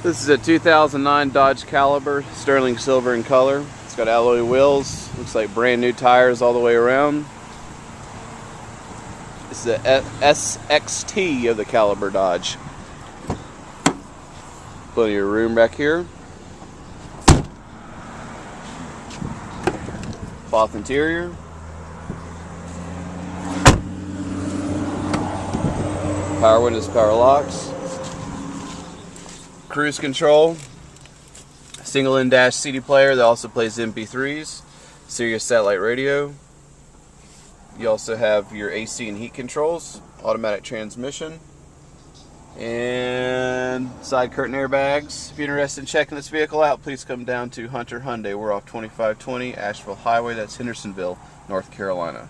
This is a 2009 Dodge Caliber, sterling silver in color. It's got alloy wheels, looks like brand new tires all the way around. This is the SXT of the Caliber Dodge. Plenty of room back here. Cloth interior. Power windows, power locks. Cruise control. Single in-dash CD player that also plays MP3s. Sirius satellite radio. You also have your AC and heat controls. Automatic transmission. And side curtain airbags. If you're interested in checking this vehicle out, please come down to Hunter Hyundai. We're off 2520 Asheville Highway. That's Hendersonville, North Carolina.